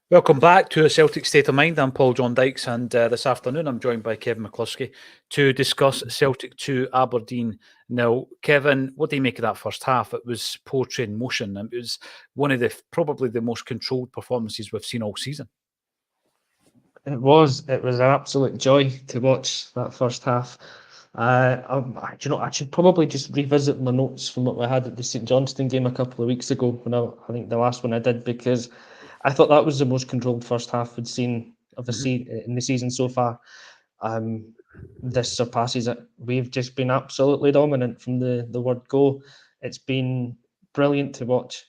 Welcome back to a Celtic State of Mind. I'm Paul John Dykes, and this afternoon I'm joined by Kevin McCluskey to discuss Celtic 2, Aberdeen 0. Kevin, what do you make of that first half? It was poetry in motion, and it was one of probably the most controlled performances we've seen all season. It was an absolute joy to watch that first half. I should probably just revisit my notes from what we had at the St Johnstone game a couple of weeks ago, when I think the last one I did, because I thought that was the most controlled first half we'd seen of in the season so far. This surpasses it. We've just been absolutely dominant from the word go. It's been brilliant to watch.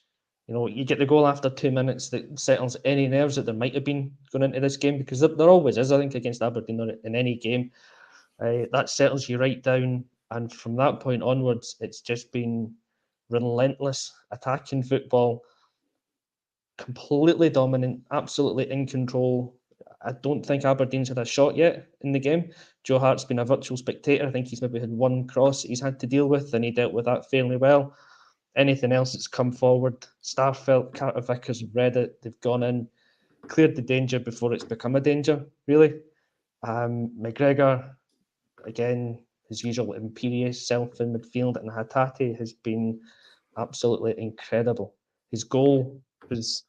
You know, you get the goal after 2 minutes that settles any nerves that there might have been going into this game, because there always is, I think, against Aberdeen or in any game. That settles you right down. And from that point onwards, it's just been relentless attacking football, completely dominant, absolutely in control. I don't think Aberdeen's had a shot yet in the game. Joe Hart's been a virtual spectator. I think he's maybe had one cross he's had to deal with, and he dealt with that fairly well. Anything else that's come forward, Starfelt, Carter Vickers have read it. They've gone in, cleared the danger before it's become a danger, really. McGregor, again, his usual imperious self in midfield, and Hatate has been absolutely incredible. His goal was,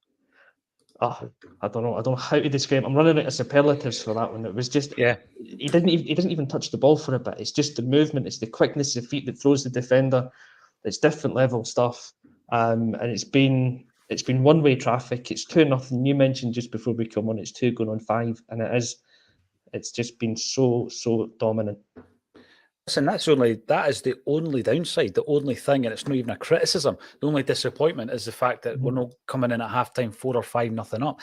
I don't know how to describe. I'm running out of superlatives for that one. It was just, he doesn't even touch the ball for a bit. It's just the movement, it's the quickness of the feet that throws the defender. It's different level stuff, and it's been one-way traffic. It's 2-0. You mentioned just before we come on, it's 2 going on 5, and it's just been so dominant. Listen, that is the only downside, the only thing, and it's not even a criticism. The only disappointment is the fact that we're not coming in at halftime 4 or 5-0 up.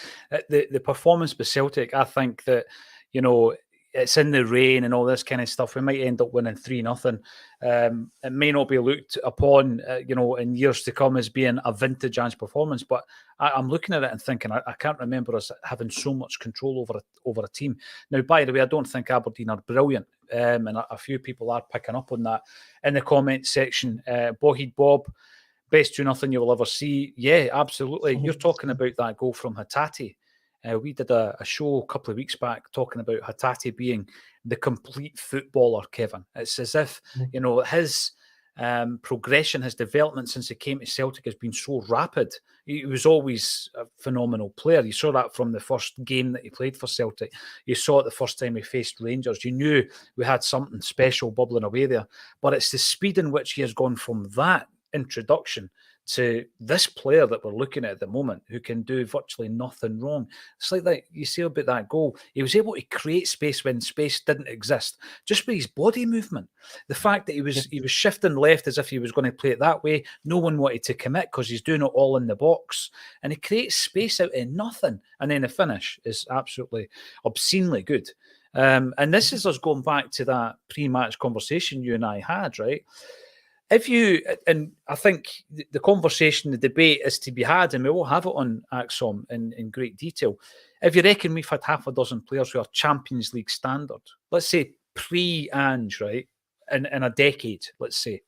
The performance by Celtic, I think that, you know, it's in the rain and all this kind of stuff. We might end up winning 3-0. It may not be looked upon, in years to come as being a vintage Ange performance, but I'm looking at it and thinking I can't remember us having so much control over a team. Now, by the way, I don't think Aberdeen are brilliant, and a few people are picking up on that in the comment section. Boheed Bob, best 2-0 you will ever see. Yeah, absolutely. You're talking about that goal from Hatate. We did a show a couple of weeks back talking about Hatate being the complete footballer, Kevin. It's as if, his progression, his development since he came to Celtic has been so rapid. He was always a phenomenal player. You saw that from the first game that he played for Celtic. You saw it the first time he faced Rangers. You knew we had something special bubbling away there. But it's the speed in which he has gone from that introduction to this player that we're looking at the moment, who can do virtually nothing wrong. It's like that you see about that goal. He was able to create space when space didn't exist, just with his body movement. The fact that he was shifting left as if he was going to play it that way. No one wanted to commit because he's doing it all in the box, and he creates space out of nothing. And then the finish is absolutely obscenely good. And this is us going back to that pre-match conversation you and I had, right? And I think the conversation, the debate is to be had, and we will have it on Acsom in great detail. If you reckon we've had half a dozen players who are Champions League standard, let's say pre-Ange, right, in a decade, let's say,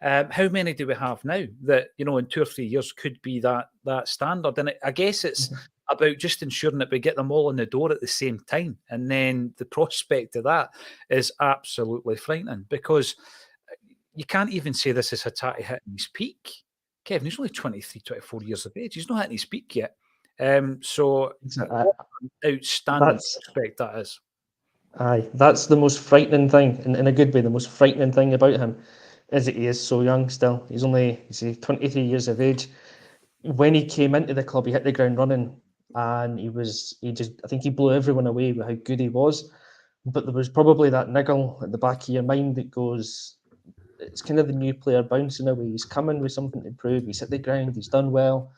how many do we have now that, in 2 or 3 years could be that standard? And I guess it's about just ensuring that we get them all in the door at the same time. And then the prospect of that is absolutely frightening, because you can't even say this is Hatate hitting his peak. Kevin, he's only 23, 24 years of age. He's not hitting his peak yet. So outstanding prospect that is. Aye, that's the most frightening thing, in a good way. The most frightening thing about him is that he is so young still. He's 23 years of age. When he came into the club, he hit the ground running, and I think he blew everyone away with how good he was. But there was probably that niggle at the back of your mind that goes, it's kind of the new player bouncing away. He's coming with something to prove. He's hit the ground. He's done well.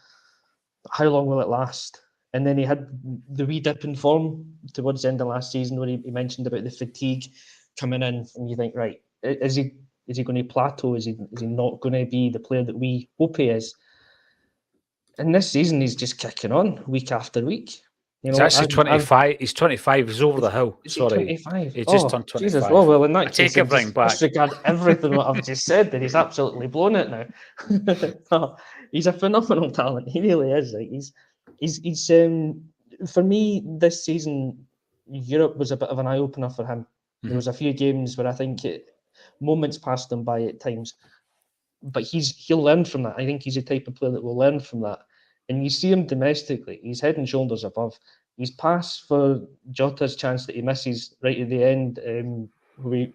How long will it last? And then he had the wee dip in form towards the end of last season, where he mentioned about the fatigue coming in, and you think, right, is he going to plateau? Is he not going to be the player that we hope he is? And this season, he's just kicking on week after week. He's actually 25. He's 25. He's over the hill. Sorry. 25? He just turned 25. Jesus. Oh, well, in that case, take everything back. Disregard everything what I've just said, that he's absolutely blown it now. No, he's a phenomenal talent. He really is. Like, he's For me, this season, Europe was a bit of an eye opener for him. There was a few games where I think moments passed him by at times, but he'll learn from that. I think he's the type of player that will learn from that. And you see him domestically; he's head and shoulders above. His pass for Jota's chance that he misses right at the end, where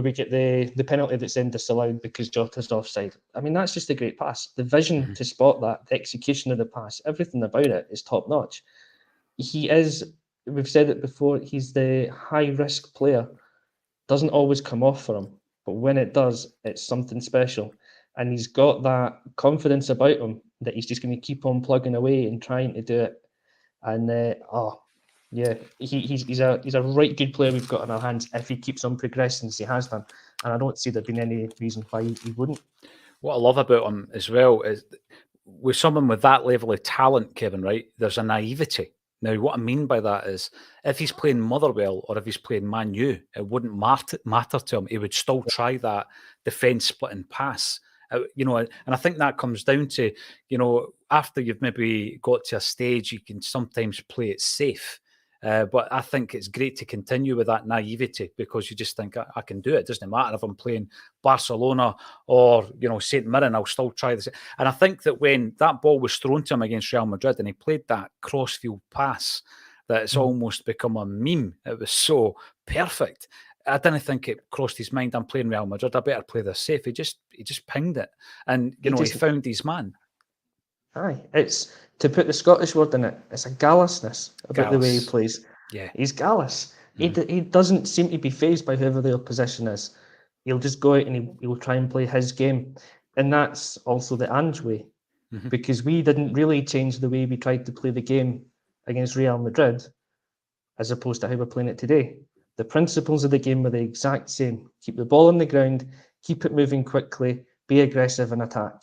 we get the penalty that's then disallowed because Jota's offside. I mean, that's just a great pass. The vision to spot that, the execution of the pass, everything about it is top notch. He is, we've said it before, he's the high risk player. Doesn't always come off for him, but when it does, it's something special. And he's got that confidence about him that he's just going to keep on plugging away and trying to do it. And yeah, he's a right good player we've got in our hands if he keeps on progressing as he has done. And I don't see there being any reason why he wouldn't. What I love about him as well is with someone with that level of talent, Kevin, right, there's a naivety. Now, what I mean by that is if he's playing Motherwell or if he's playing Man U, it wouldn't matter to him. He would still try that defence splitting pass. And I think that comes down to, after you've maybe got to a stage, you can sometimes play it safe. But I think it's great to continue with that naivety because you just think, I can do it. It doesn't matter if I'm playing Barcelona or, St. Mirren, I'll still try this. And I think that when that ball was thrown to him against Real Madrid and he played that crossfield pass, that it's almost become a meme. It was so perfect. I didn't think it crossed his mind, I'm playing Real Madrid, I better play this safe. He just pinged it. And, he found his man. Aye, it's, to put the Scottish word in it, it's a gallousness about the way he plays. Yeah. He's gallous. He doesn't seem to be fazed by whoever the opposition is. He'll just go out and he'll try and play his game. And that's also the Ange way, because we didn't really change the way we tried to play the game against Real Madrid as opposed to how we're playing it today. The principles of the game were the exact same. Keep the ball on the ground, keep it moving quickly, be aggressive and attack.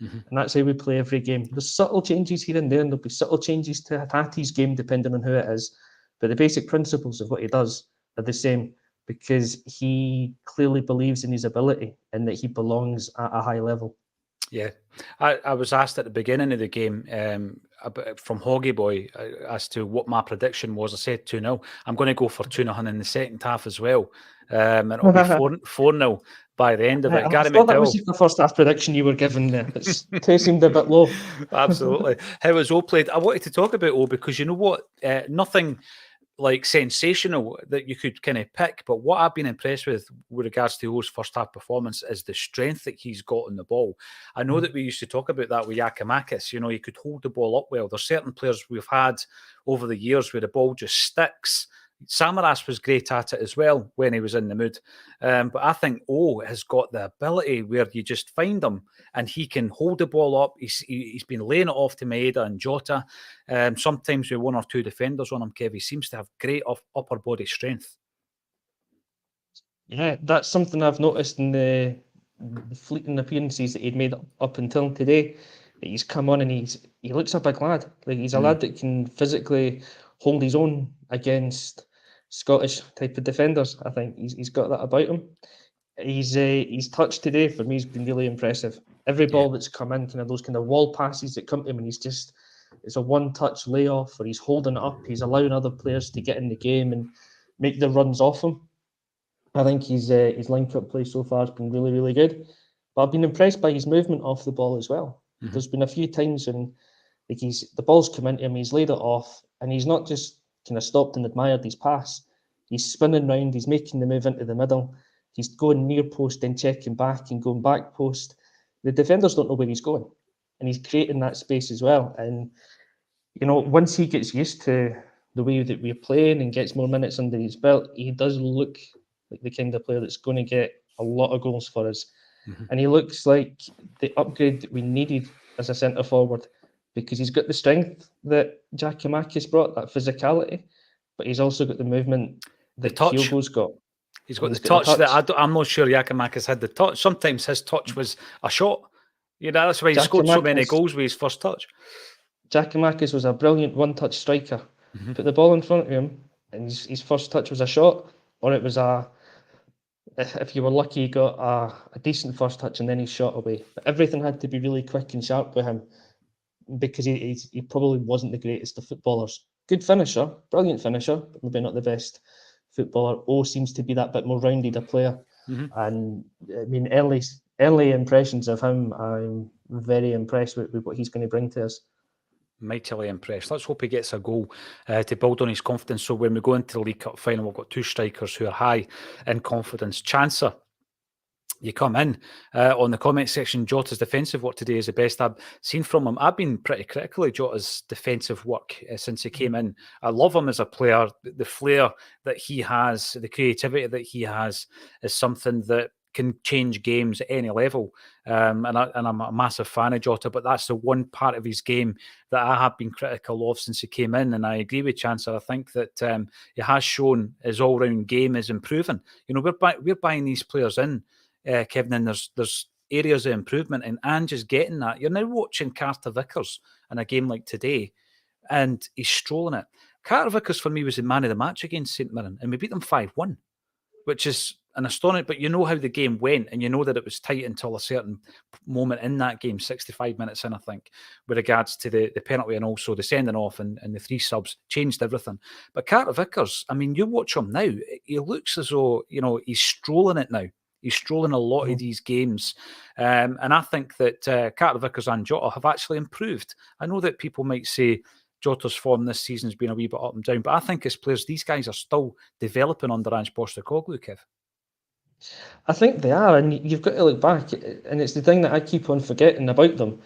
And that's how we play every game. There's subtle changes here and there, and there'll be subtle changes to Hatate's game depending on who it is. But the basic principles of what he does are the same because he clearly believes in his ability and that he belongs at a high level. Yeah. I was asked at the beginning of the game from Hoggy Boy as to what my prediction was. I said 2-0. I'm going to go for 2-0 in the second half as well. And it'll be 4-0 by the end of it. I thought that was the first half prediction you were given there. It seemed a bit low. Absolutely. How was O played? I wanted to talk about O because you know what? Nothing like sensational that you could kind of pick, but what I've been impressed with regards to O's first half performance is the strength that he's got on the ball. I know that we used to talk about that with Giakoumakis. He could hold the ball up well. There's certain players we've had over the years where the ball just sticks. Samaras was great at it as well when he was in the mood. But I think O has got the ability where you just find him and he can hold the ball up. He's been laying it off to Maeda and Jota. Sometimes with one or two defenders on him, Kev, he seems to have great upper body strength. Yeah, that's something I've noticed in the fleeting appearances that he'd made up until today. That he's come on and he looks a big lad. Like he's a lad that can physically hold his own against Scottish type of defenders. I think he's got that about him. His touch today for me has been really impressive. Every ball that's come in, those kind of wall passes that come to him, and it's a one-touch layoff, or he's holding it up. He's allowing other players to get in the game and make the runs off him. I think his link-up play so far has been really, really good. But I've been impressed by his movement off the ball as well. There's been a few times when the ball's come into him, he's laid it off, and he's not just kind of stopped and admired his pass. He's spinning round, he's making the move into the middle, he's going near post, then checking back and going back post. The defenders don't know where he's going, and he's creating that space as well. And, once he gets used to the way that we're playing and gets more minutes under his belt, he does look like the kind of player that's going to get a lot of goals for us. And he looks like the upgrade that we needed as a centre forward, because he's got the strength that Giakoumakis brought, that physicality, but he's also got the movement that Kyogo's got. He's got the touch that I'm not sure Giakoumakis had the touch. Sometimes his touch was a shot. That's why he scored so many goals with his first touch. Giakoumakis was a brilliant one-touch striker. Put the ball in front of him, and his first touch was a shot, or it was if you were lucky, he got a decent first touch and then he shot away. But everything had to be really quick and sharp with him. because he probably wasn't the greatest of footballers. Good finisher, brilliant finisher, but maybe not the best footballer. O seems to be that bit more rounded a player. And I mean, early impressions of him, I'm very impressed with what he's going to bring to us. Mightily impressed. Let's hope he gets a goal to build on his confidence. So when we go into the League Cup final, we've got two strikers who are high in confidence. Chancer, you come in on the comment section. Jota's defensive work today is the best I've seen from him. I've been pretty critical of Jota's defensive work since he came in. I love him as a player. The flair that he has, the creativity that he has, is something that can change games at any level. And I'm a massive fan of Jota, but that's the one part of his game that I have been critical of since he came in. And I agree with Chancellor. I think that he has shown his all-round game is improving. You know, we're buying these players in, Kevin, and there's areas of improvement, and Ange is getting that. You're now watching Carter Vickers in a game like today, and he's strolling it. Carter Vickers, for me, was the man of the match against St Mirren, and we beat them 5-1, which is an astonishing, but you know how the game went, and you know that it was tight until a certain moment in that game, 65 minutes in, I think, with regards to the penalty and also the sending off and the three subs changed everything. But Carter Vickers, I mean, you watch him now, he looks as though, you know, he's strolling it now. He's strolling a lot of these games. And I think that Carter Vickers and Jota have actually improved. I know that people might say Jota's form this season has been a wee bit up and down, but I think as players, these guys are still developing under Ange Postecoglou, Kev. I think they are, and you've got to look back, and it's the thing that I keep on forgetting about them,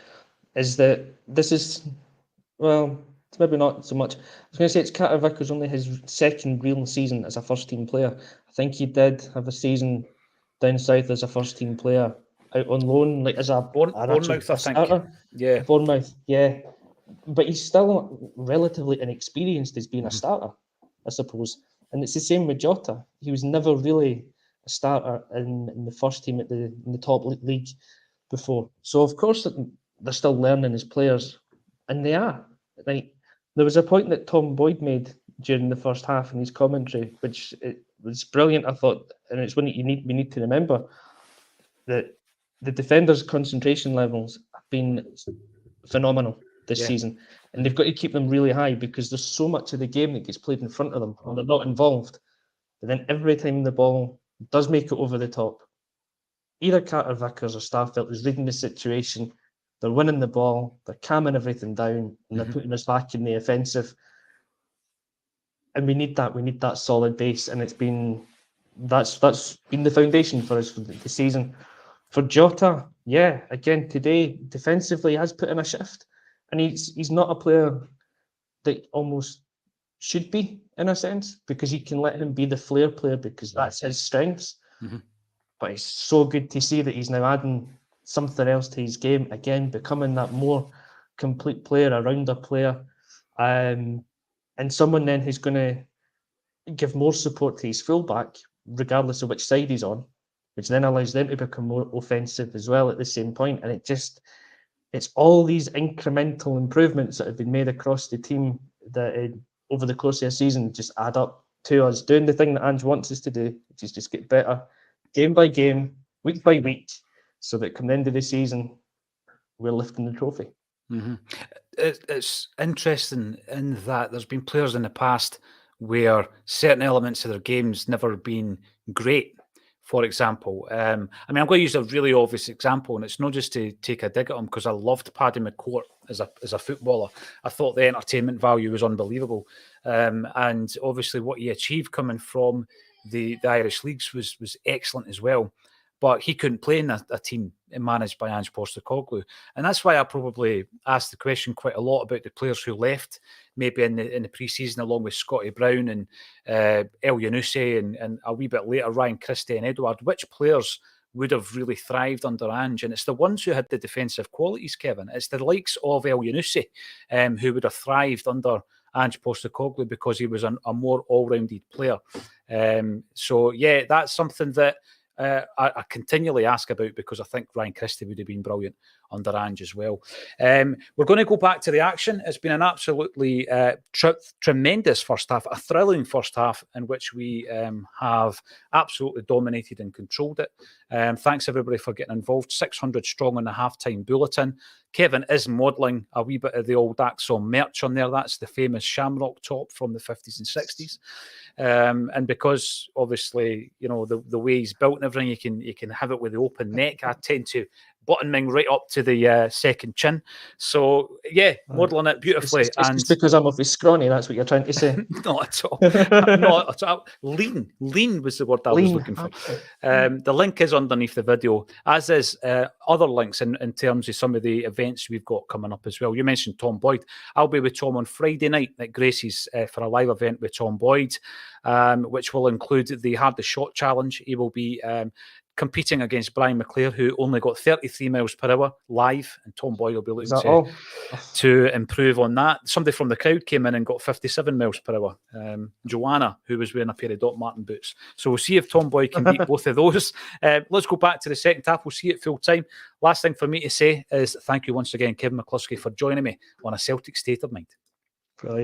is that this is, well, it's maybe not so much. I was going to say it's Carter Vickers only his second real season as a first-team player. I think he did have a season down south as a first-team player, out on loan, like as a Bournemouth, I think. starter. Yeah. Bournemouth, yeah. But he's still relatively inexperienced as being a starter, I suppose. And it's the same with Jota. He was never really a starter in the first team in the top league before. So of course they're still learning as players, and they are. Like, there was a point that Tom Boyd made during the first half in his commentary, which it was brilliant, I thought, and it's one that we need to remember that the defenders' concentration levels have been phenomenal this season, and they've got to keep them really high because there's so much of the game that gets played in front of them and they're not involved. But then every time the ball does make it over the top, either Carter Vickers or Starfelt is reading the situation, they're winning the ball, they're calming everything down, and they're putting us back in the offensive. And we need that solid base, and that's been the foundation for us for the season. For Jota, yeah, again today defensively he has put in a shift, and he's not a player that almost should be in a sense, because you can let him be the flair player because that's his strengths. But it's so good to see that he's now adding something else to his game again, becoming that more complete player, a rounder player, and someone then who's going to give more support to his fullback regardless of which side he's on, which then allows them to become more offensive as well at the same point. And it's all these incremental improvements that have been made across the team that over the course of a season just add up to us doing the thing that Ange wants us to do, which is just get better game by game, week by week, so that come the end of the season, we're lifting the trophy. It's interesting in that there's been players in the past where certain elements of their games never been great. For example, I mean, I'm going to use a really obvious example, and it's not just to take a dig at him because I loved Paddy McCourt as a footballer. I thought the entertainment value was unbelievable, and obviously what he achieved coming from the Irish leagues was excellent as well. But he couldn't play in a team managed by Ange Postecoglou, and that's why I probably asked the question quite a lot about the players who left, maybe in the pre-season, along with Scotty Brown and El Yunusi, and a wee bit later Ryan Christie and Edouard. Which players would have really thrived under Ange? And it's the ones who had the defensive qualities, Kevin. It's the likes of El Yunusi who would have thrived under Ange Postecoglou because he was a more all-rounded player. So yeah, that's something that I continually ask about because I think Ryan Christie would have been brilliant under Ange as well. We're going to go back to the action. It's been an absolutely tremendous first half, a thrilling first half in which we have absolutely dominated and controlled it. Thanks everybody for getting involved. 600 strong on the halftime bulletin. Kevin is modelling a wee bit of the old Acsom merch on there. That's the famous shamrock top from the 50s and 60s. And because obviously, you know, the way he's built and everything, you can have it with the open neck. I tend to button mine right up to the second chin. So yeah, modelling it beautifully. It's because I'm of his scrawny, that's what you're trying to say. Not at all. Not at all. Lean was the word I was looking for. The link is underneath the video, as is other links in terms of some of the events we've got coming up as well. You mentioned Tom Boyd. I'll be with Tom on Friday night at Gracie's for a live event with Tom Boyd, which will include the Hardest Shot Challenge. He will be competing against Brian McClare, who only got 33 miles per hour live, and Tom Boyd will be looking to improve on that. Somebody from the crowd came in and got 57 miles per hour. Joanna, who was wearing a pair of Doc Marten boots. So we'll see if Tom Boyd can beat both of those. Let's go back to the second half. We'll see it full time. Last thing for me to say is thank you once again, Kevin McCluskey, for joining me on A Celtic State of Mind. Brilliant.